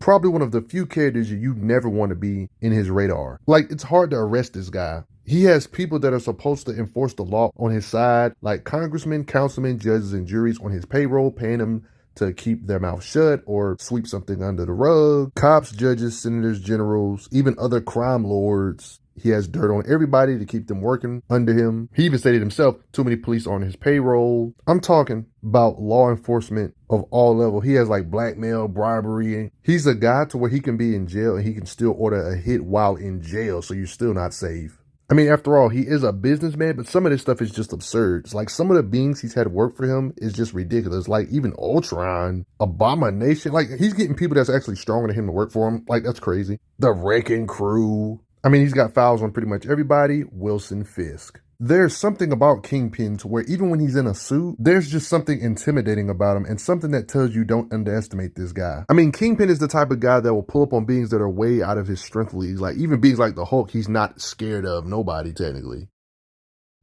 probably one of the few characters you never want to be in his radar. Like, it's hard to arrest this guy. He has people that are supposed to enforce the law on his side, like congressmen, councilmen, judges, and juries on his payroll, paying him to keep their mouth shut or sweep something under the rug. Cops, judges, senators, generals, even other crime lords. He has dirt on everybody to keep them working under him. He even stated himself, too many police on his payroll. I'm talking about law enforcement of all levels. He has like blackmail, bribery. He's a guy to where he can be in jail and he can still order a hit while in jail, so you're still not safe. I mean, after all, he is a businessman, but some of this stuff is just absurd. It's like some of the beings he's had work for him is just ridiculous. Like even Ultron, Abomination, like he's getting people that's actually stronger than him to work for him. Like that's crazy. The Wrecking Crew. I mean, he's got files on pretty much everybody. Wilson Fisk. There's something about Kingpin to where even when he's in a suit, there's just something intimidating about him and something that tells you don't underestimate this guy. I mean, Kingpin is the type of guy that will pull up on beings that are way out of his strength leagues. Like even beings like the Hulk, he's not scared of nobody technically.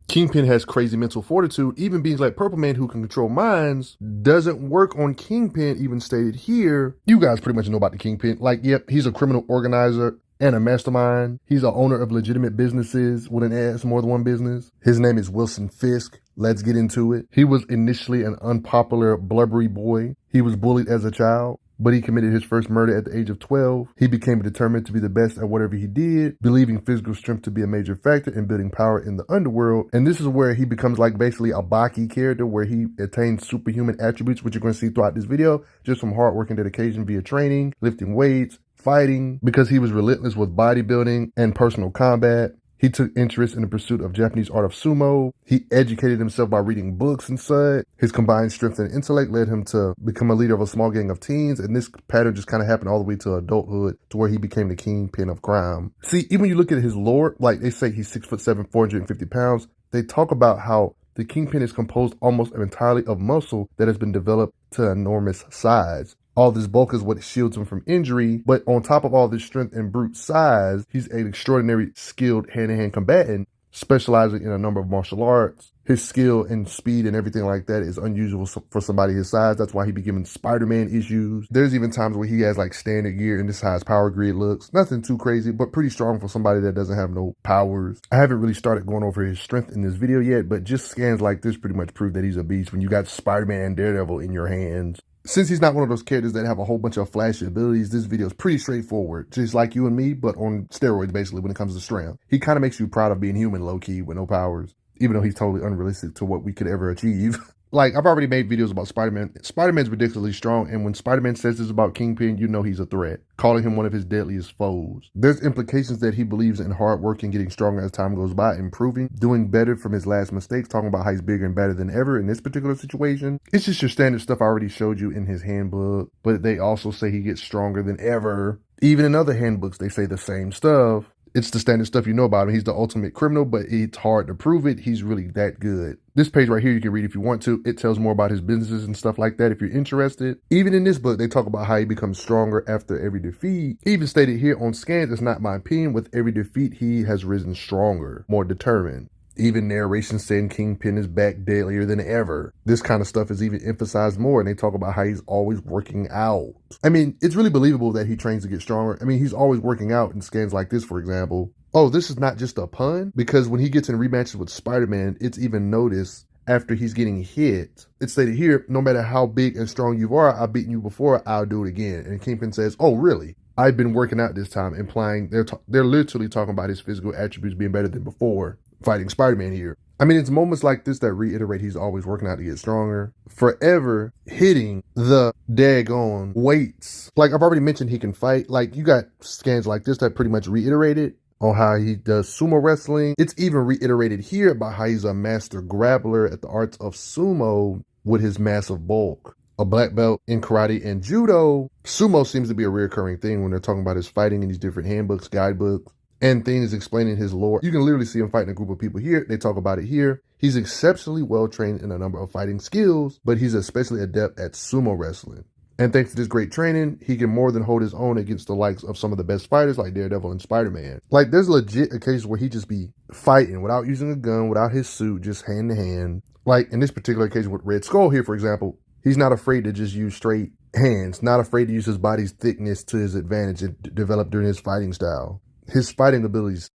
Kingpin has crazy mental fortitude. Even beings like Purple Man who can control minds doesn't work on Kingpin, even stated here. You guys pretty much know about the Kingpin. Like, yep, he's a criminal organizer and a mastermind. He's an owner of legitimate businesses with an ass more than one business. His name is Wilson Fisk. Let's get into it. He was initially an unpopular, blubbery boy. He was bullied as a child, but he committed his first murder at the age of 12. He became determined to be the best at whatever he did, believing physical strength to be a major factor in building power in the underworld. And this is where he becomes like basically a Baki character, where he attains superhuman attributes, which you're going to see throughout this video, just from hard work and dedication via training, lifting weights, fighting, because he was relentless with bodybuilding and personal combat. He took interest in the pursuit of Japanese art of sumo. He educated himself by reading books and such. His combined strength and intellect led him to become a leader of a small gang of teens, and this pattern just kind of happened all the way to adulthood, to where he became the kingpin of crime. See, even when you look at his lore, like they say he's 6'7", 450 pounds, they talk about how the Kingpin is composed almost entirely of muscle that has been developed to enormous size. All this bulk is what shields him from injury, but on top of all this strength and brute size, he's an extraordinary skilled hand-to-hand combatant, specializing in a number of martial arts. His skill and speed and everything like that is unusual for somebody his size. That's why he be giving Spider-Man issues. There's even times where he has like standard gear and this is how his power grid looks. Nothing too crazy, but pretty strong for somebody that doesn't have no powers. I haven't really started going over his strength in this video yet, but just scans like this pretty much prove that he's a beast when you got Spider-Man and Daredevil in your hands. Since he's not one of those characters that have a whole bunch of flashy abilities, this video is pretty straightforward, just like you and me, but on steroids basically when it comes to strength. He kind of makes you proud of being human low-key with no powers, even though he's totally unrealistic to what we could ever achieve. Like, I've already made videos about Spider-Man. Spider-Man's ridiculously strong, and when Spider-Man says this about Kingpin, you know he's a threat, calling him one of his deadliest foes. There's implications that he believes in hard work and getting stronger as time goes by, improving, doing better from his last mistakes, talking about how he's bigger and better than ever in this particular situation. It's just your standard stuff I already showed you in his handbook, but they also say he gets stronger than ever. Even in other handbooks, they say the same stuff. It's the standard stuff you know about him. He's the ultimate criminal, but it's hard to prove it. He's really that good. This page right here, you can read if you want to. It tells more about his businesses and stuff like that if you're interested. Even in this book, they talk about how he becomes stronger after every defeat. Even stated here on scans, it's not my opinion, with every defeat, he has risen stronger, more determined. Even narration saying Kingpin is back deadlier than ever. This kind of stuff is even emphasized more, and they talk about how he's always working out. I mean, it's really believable that he trains to get stronger. I mean, he's always working out in scans like this, for example. Oh, this is not just a pun? Because when he gets in rematches with Spider-Man, it's even noticed after he's getting hit. It's stated here, no matter how big and strong you are, I've beaten you before, I'll do it again. And Kingpin says, oh, really? I've been working out this time, implying they're literally talking about his physical attributes being better than before fighting Spider-Man here. I mean, it's moments like this that reiterate he's always working out to get stronger. Forever hitting the daggone weights. Like I've already mentioned, he can fight. Like you got scans like this that pretty much reiterate it on how he does sumo wrestling. It's even reiterated here about how he's a master grappler at the arts of sumo with his massive bulk. A black belt in karate and judo. Sumo seems to be a recurring thing when they're talking about his fighting in these different handbooks, guidebooks, and things explaining his lore. You can literally see him fighting a group of people here. They talk about it here. He's exceptionally well trained in a number of fighting skills, but he's especially adept at sumo wrestling. And thanks to this great training, he can more than hold his own against the likes of some of the best fighters like Daredevil and Spider-Man. Like there's legit occasions where he just be fighting without using a gun, without his suit, just hand to hand. Like in this particular occasion with Red Skull here, for example, he's not afraid to just use straight Hands, not afraid to use his body's thickness to his advantage and developed during his fighting style. His fighting abilities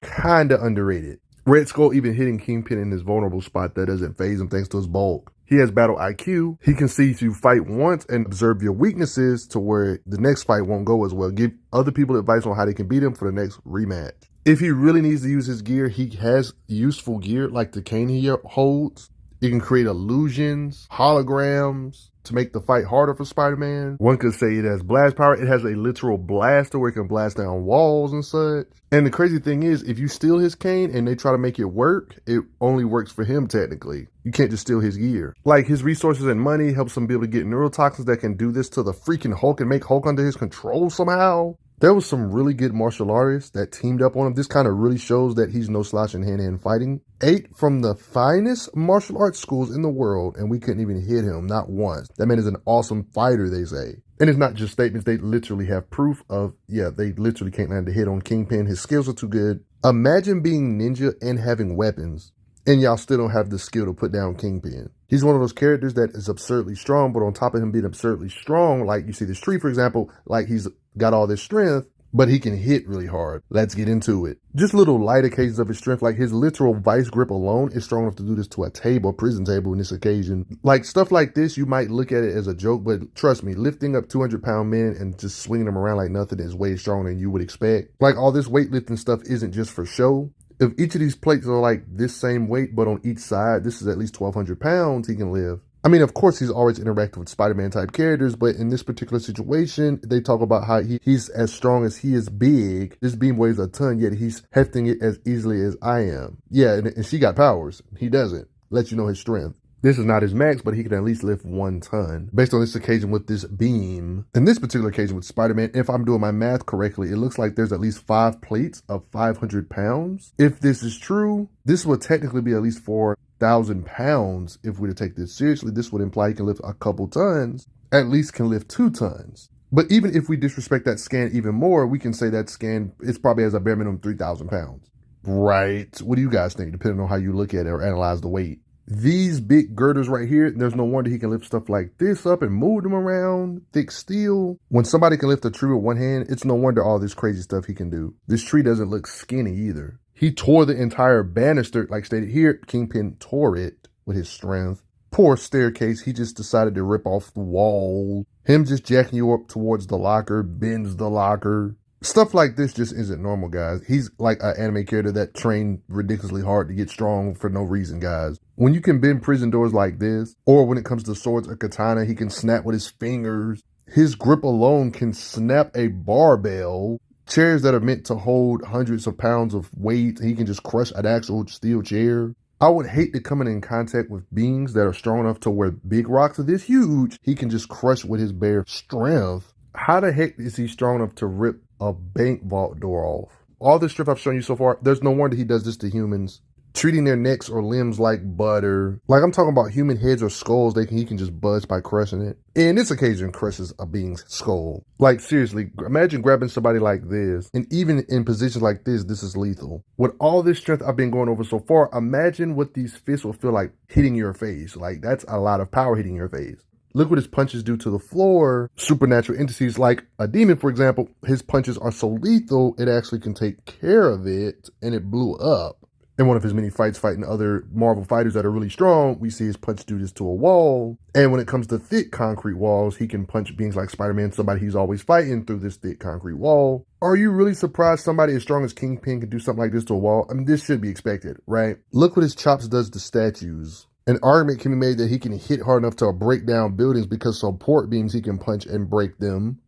kinda underrated. Red Skull even hitting Kingpin in his vulnerable spot that doesn't phase him thanks to his bulk. He has battle IQ. He can see you fight once and observe your weaknesses to where the next fight won't go as well. Give other people advice on how they can beat him for the next rematch. If he really needs to use his gear, he has useful gear like the cane he holds. It can create illusions, holograms to make the fight harder for Spider-Man. One could say it has blast power. It has a literal blaster where it can blast down walls and such. And the crazy thing is, if you steal his cane and they try to make it work, it only works for him technically. You can't just steal his gear. Like his resources and money helps him be able to get neurotoxins that can do this to the freaking Hulk and make Hulk under his control somehow. There was some really good martial artists that teamed up on him. This kind of really shows that he's no slouch in hand-to-hand fighting. 8 from the finest martial arts schools in the world, and we couldn't even hit him, not once. That man is an awesome fighter, they say. And it's not just statements, they literally have proof of, yeah, they literally can't land a hit on Kingpin. His skills are too good. Imagine being ninja and having weapons, and y'all still don't have the skill to put down Kingpin. He's one of those characters that is absurdly strong, but on top of him being absurdly strong, like you see this tree, for example, like he's got all this strength, but he can hit really hard. Let's get into it. Just little light occasions of his strength, like his literal vice grip alone is strong enough to do this to a table, prison table in this occasion. Like stuff like this, you might look at it as a joke, but trust me, lifting up 200-pound men and just swinging them around like nothing is way stronger than you would expect. Like all this weightlifting stuff isn't just for show. If each of these plates are like this same weight, but on each side, this is at least 1,200 pounds he can lift. I mean, of course, he's always interacting with Spider-Man type characters, but in this particular situation, they talk about how he's as strong as he is big. This beam weighs a ton, yet he's hefting it as easily as I am. Yeah, and she got powers. He doesn't. Let you know his strength. This is not his max, but he can at least lift 1 ton. Based on this occasion with this beam. In this particular occasion with Spider-Man, if I'm doing my math correctly, it looks like there's at least 5 plates of 500 pounds. If this is true, this would technically be at least 4,000 pounds. If we were to take this seriously, this would imply he can lift a couple tons, at least can lift 2 tons. But even if we disrespect that scan even more, we can say that scan is probably as a bare minimum 3,000 pounds. Right. What do you guys think, depending on how you look at it or analyze the weight? These big girders right here, there's no wonder he can lift stuff like this up and move them around. Thick steel. When somebody can lift a tree with one hand, it's no wonder all this crazy stuff he can do. This tree doesn't look skinny either. He tore the entire banister, like stated here. Kingpin tore it with his strength. Poor staircase, he just decided to rip off the wall. Him just jacking you up towards the locker, bends the locker. Stuff like this just isn't normal, guys. He's like an anime character that trained ridiculously hard to get strong for no reason, guys. When you can bend prison doors like this, or when it comes to swords or katana, he can snap with his fingers. His grip alone can snap a barbell. Chairs that are meant to hold hundreds of pounds of weight, he can just crush an actual steel chair. I would hate to come in contact with beings that are strong enough to where big rocks are this huge, he can just crush with his bare strength. How the heck is he strong enough to rip a bank vault door off? All this stuff I've shown you so far, there's no wonder he does this to humans. Treating their necks or limbs like butter. Like I'm talking about human heads or skulls, he can just budge by crushing it. In this occasion, crushes a being's skull. Like seriously, imagine grabbing somebody like this, and even in positions like this is lethal. With all this strength I've been going over so far, imagine what these fists will feel like hitting your face. Like that's a lot of power hitting your face. Look what his punches do to the floor. Supernatural entities like a demon, for example, his punches are so lethal, it actually can take care of it, and it blew up. In one of his many fights fighting other Marvel fighters that are really strong, we see his punch do this to a wall. And when it comes to thick concrete walls, he can punch beings like Spider-Man, somebody he's always fighting, through this thick concrete wall. Are you really surprised somebody as strong as Kingpin can do something like this to a wall? I mean, this should be expected, right? Look what his chops does to statues. An argument can be made that he can hit hard enough to break down buildings because support beams he can punch and break them.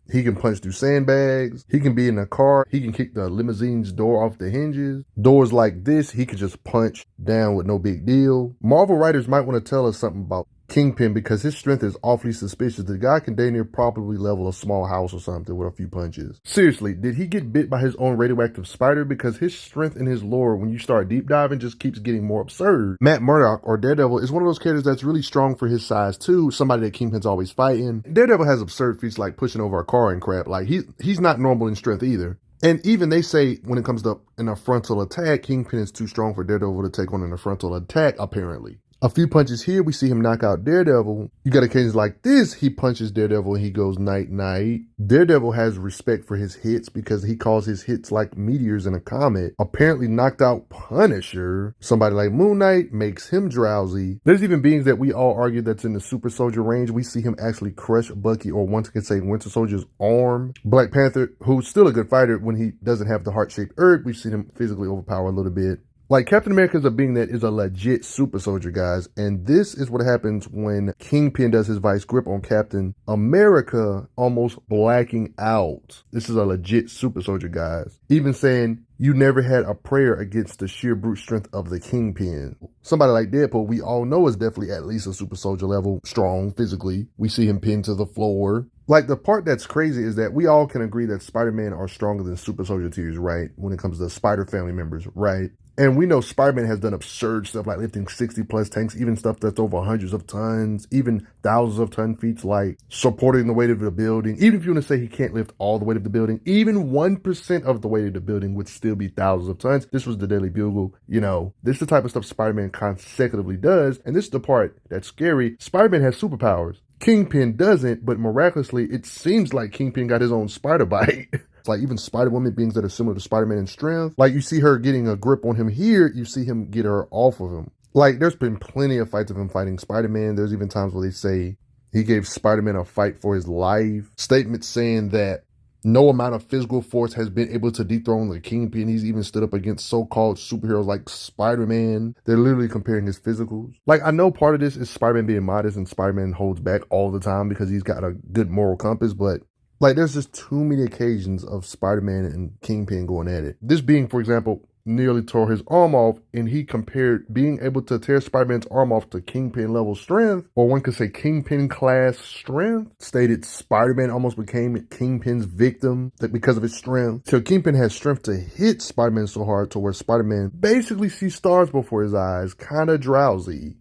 He can punch through sandbags. He can be in a car. He can kick the limousine's door off the hinges. Doors like this, he can just punch down with no big deal. Marvel writers might want to tell us something about Kingpin because his strength is awfully suspicious. The guy can damn near probably level a small house or something with a few punches. Seriously, did he get bit by his own radioactive spider? Because his strength and his lore, when you start deep diving, just keeps getting more absurd. Matt Murdock, or Daredevil, is one of those characters that's really strong for his size too. Somebody that Kingpin's always fighting. Daredevil has absurd feats like pushing over a car and crap. Like he's not normal in strength either. And even they say when it comes to a frontal attack, Kingpin is too strong for Daredevil to take on in a frontal attack, apparently. A few punches here, we see him knock out Daredevil. You got occasions like this, he punches Daredevil and he goes night-night. Daredevil has respect for his hits because he calls his hits like meteors in a comet. Apparently knocked out Punisher. Somebody like Moon Knight makes him drowsy. There's even beings that we all argue that's in the super soldier range. We see him actually crush Bucky, or one can say Winter Soldier's arm. Black Panther, who's still a good fighter when he doesn't have the heart-shaped herb, we've seen him physically overpower a little bit. Like, Captain America is a being that is a legit super soldier, guys. And this is what happens when Kingpin does his vice grip on Captain America, almost blacking out. This is a legit super soldier, guys. Even saying, you never had a prayer against the sheer brute strength of the Kingpin. Somebody like Deadpool, we all know is definitely at least a super soldier level, strong physically. We see him pinned to the floor. Like, the part that's crazy is that we all can agree that Spider-Man are stronger than super soldier tiers, right? When it comes to Spider family members, right? And we know Spider-Man has done absurd stuff like lifting 60 plus tanks, even stuff that's over hundreds of tons, even thousands of ton feats, like supporting the weight of the building. Even if you want to say he can't lift all the weight of the building, even 1% of the weight of the building would still be thousands of tons. This was the Daily Bugle. You know, this is the type of stuff Spider-Man consecutively does. And this is the part that's scary. Spider-Man has superpowers. Kingpin doesn't, but miraculously, it seems like Kingpin got his own spider bite. Like, even Spider-Woman, beings that are similar to Spider-Man in strength. Like, you see her getting a grip on him here, you see him get her off of him. Like, there's been plenty of fights of him fighting Spider-Man. There's even times where they say he gave Spider-Man a fight for his life. Statements saying that no amount of physical force has been able to dethrone the Kingpin. He's even stood up against so-called superheroes like Spider-Man. They're literally comparing his physicals. Like, I know part of this is Spider-Man being modest and Spider-Man holds back all the time because he's got a good moral compass, but like, there's just too many occasions of Spider-Man and Kingpin going at it. This being, for example, nearly tore his arm off, and he compared being able to tear Spider-Man's arm off to Kingpin level strength, or one could say Kingpin class strength. Stated Spider-Man almost became Kingpin's victim because of his strength. So Kingpin has strength to hit Spider-Man so hard to where Spider-Man basically sees stars before his eyes, kind of drowsy.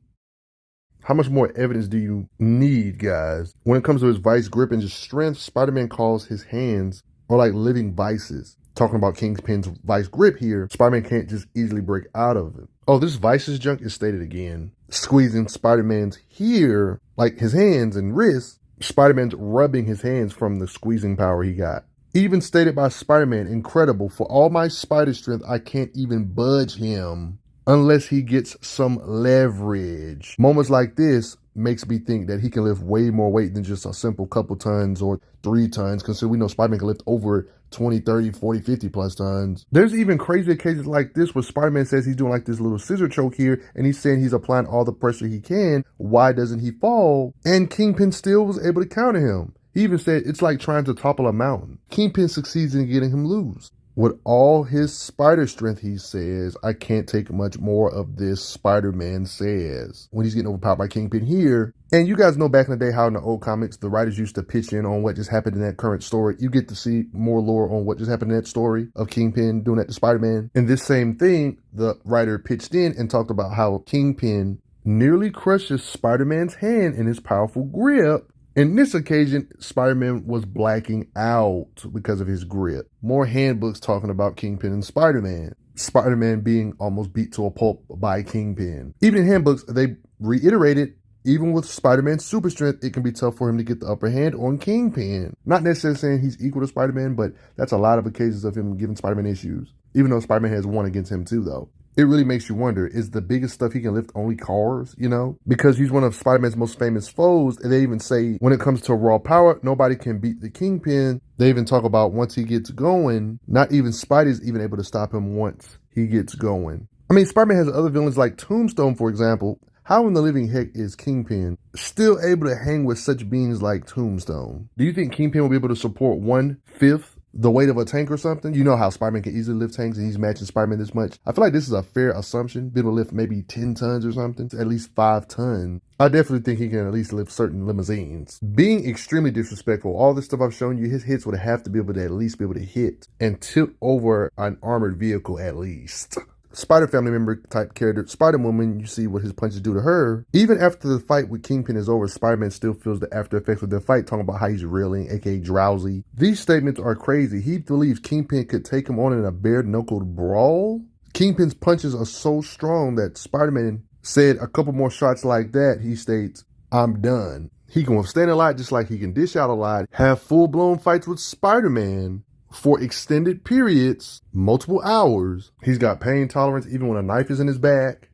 How much more evidence do you need, guys? When it comes to his vice grip and just strength, Spider-Man calls his hands are like living vices. Talking about Kingpin's vice grip here, Spider-Man can't just easily break out of it. Oh, this vices junk is stated again. Squeezing Spider-Man's here, like his hands and wrists, Spider-Man's rubbing his hands from the squeezing power he got. Even stated by Spider-Man, incredible, for all my spider strength, I can't even budge him unless he gets some leverage. Moments like this makes me think that he can lift way more weight than just a simple couple tons or 3 tons, considering we know Spider-Man can lift over 20, 30, 40, 50 plus tons. There's even crazy occasions like this where Spider-Man says he's doing like this little scissor choke here, and he's saying he's applying all the pressure he can. Why doesn't he fall? And Kingpin still was able to counter him. He even said it's like trying to topple a mountain. Kingpin succeeds in getting him loose. With all his spider strength, he says, I can't take much more of this, Spider-Man says. When he's getting overpowered by Kingpin here. And you guys know back in the day how in the old comics, the writers used to pitch in on what just happened in that current story. You get to see more lore on what just happened in that story of Kingpin doing that to Spider-Man. And this same thing, the writer pitched in and talked about how Kingpin nearly crushes Spider-Man's hand in his powerful grip. In this occasion, Spider-Man was blacking out because of his grip. More handbooks talking about Kingpin and Spider-Man. Spider-Man being almost beat to a pulp by Kingpin. Even in handbooks, they reiterated, even with Spider-Man's super strength, it can be tough for him to get the upper hand on Kingpin. Not necessarily saying he's equal to Spider-Man, but that's a lot of occasions of him giving Spider-Man issues. Even though Spider-Man has one against him too, though. It really makes you wonder, is the biggest stuff he can lift only cars, you know? Because he's one of Spider-Man's most famous foes, and they even say when it comes to raw power, nobody can beat the Kingpin. They even talk about once he gets going, not even Spidey's even able to stop him once he gets going. I mean, Spider-Man has other villains like Tombstone, for example. How in the living heck is Kingpin still able to hang with such beings like Tombstone? Do you think Kingpin will be able to support 1/5 the weight of a tank or something? You know how Spider-Man can easily lift tanks and he's matching Spider-Man this much. I feel like this is a fair assumption. Be able to lift maybe 10 tons or something, at least 5 tons. I definitely think he can at least lift certain limousines. Being extremely disrespectful, all this stuff I've shown you, his hits would have to be able to at least be able to hit and tilt over an armored vehicle at least. Spider family member type character, Spider-Woman, you see what his punches do to her. Even after the fight with Kingpin is over, Spider-Man still feels the after effects of their fight, talking about how he's reeling, aka drowsy. These statements are crazy. He believes Kingpin could take him on in a bare-knuckled brawl. Kingpin's punches are so strong that Spider-Man Said a couple more shots like that, he states, I'm done. He can withstand a lot just like he can dish out a lot, have full-blown fights with Spider-Man for extended periods, multiple hours. He's got pain tolerance even when a knife is in his back,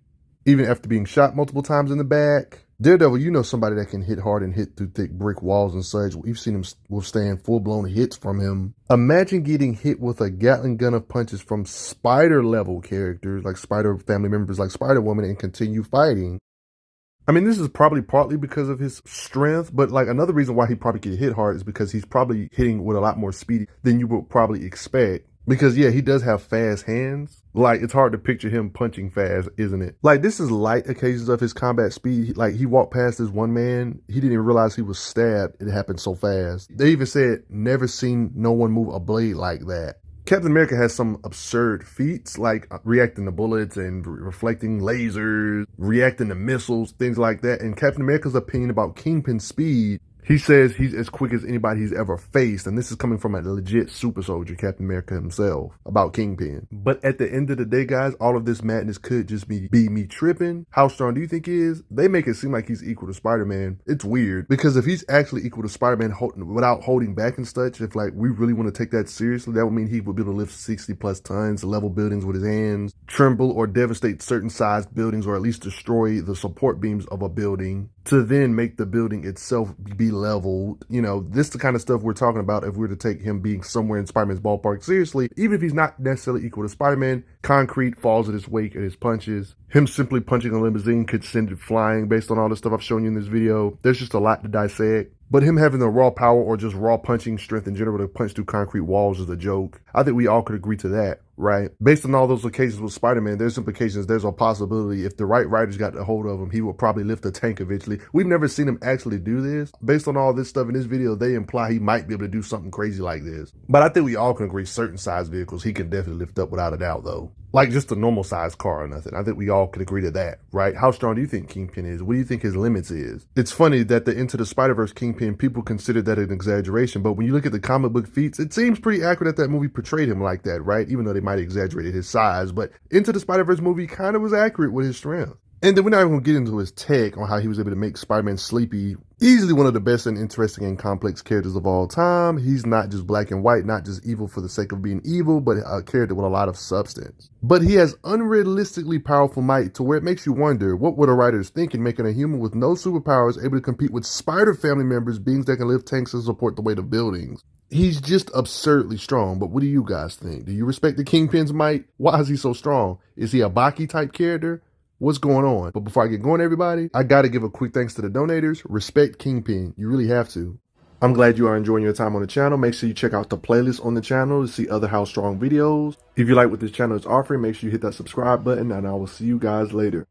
even after being shot multiple times in the back. Daredevil, you know somebody that can hit hard and hit through thick brick walls and such. We've seen him withstand full-blown hits from him. Imagine getting hit with a Gatling gun of punches from Spider-level characters, like Spider family members like Spider-Woman, and continue fighting. I mean, this is probably partly because of his strength, but like another reason why he probably get hit hard is because he's probably hitting with a lot more speed than you would probably expect. Because yeah, he does have fast hands. Like, it's hard to picture him punching fast, isn't it? Like, this is light occasions of his combat speed. Like, he walked past this one man, he didn't even realize he was stabbed. It happened so fast. They even said, never seen no one move a blade like that. Captain America has some absurd feats, like reacting to bullets and reflecting lasers, reacting to missiles, things like that. And Captain America's opinion about Kingpin's speed, he says he's as quick as anybody he's ever faced. And this is coming from a legit super soldier, Captain America himself, about Kingpin. But at the end of the day, guys, all of this madness could just be me tripping. How strong do you think he is? They make it seem like he's equal to Spider-Man. It's weird, because if he's actually equal to Spider-Man without holding back and such, if like we really want to take that seriously, that would mean he would be able to lift 60 plus tons, level buildings with his hands, tremble or devastate certain sized buildings, or at least destroy the support beams of a building, to then make the building itself be leveled. You know, this is the kind of stuff we're talking about if we were to take him being somewhere in Spider-Man's ballpark seriously. Even if he's not necessarily equal to Spider-Man, concrete falls at his wake at his punches. Him simply punching a limousine could send it flying based on all the stuff I've shown you in this video. There's just a lot to dissect. But him having the raw power or just raw punching strength in general to punch through concrete walls is a joke. I think we all could agree to that, right? Based on all those occasions with Spider-Man, there's implications. There's a possibility if the right writers got a hold of him, he would probably lift a tank eventually. We've never seen him actually do this. Based on all this stuff in this video, they imply he might be able to do something crazy like this. But I think we all can agree certain size vehicles he can definitely lift up without a doubt, though. Like just a normal size car or nothing. I think we all could agree to that, right? How strong do you think Kingpin is? What do you think his limits is? It's funny that the Into the Spider-Verse Kingpin, people consider that an exaggeration, but when you look at the comic book feats, it seems pretty accurate that movie portrayed him like that, right? Even though they might have exaggerated his size, but Into the Spider-Verse movie kind of was accurate with his strength. And then we're not even going to get into his tech on how he was able to make Spider-Man sleepy. Easily one of the best and interesting and complex characters of all time. He's not just black and white, not just evil for the sake of being evil, but a character with a lot of substance. But he has unrealistically powerful might to where it makes you wonder, what were the writers thinking, making a human with no superpowers able to compete with Spider family members, beings that can lift tanks and support the weight of buildings? He's just absurdly strong, but what do you guys think? Do you respect the Kingpin's might? Why is he so strong? Is he a Baki type character? What's going on? But before I get going, everybody, I got to give a quick thanks to the donators. Respect Kingpin. You really have to. I'm glad you are enjoying your time on the channel. Make sure you check out the playlist on the channel to see other How Strong videos. If you like what this channel is offering, make sure you hit that subscribe button, and I will see you guys later.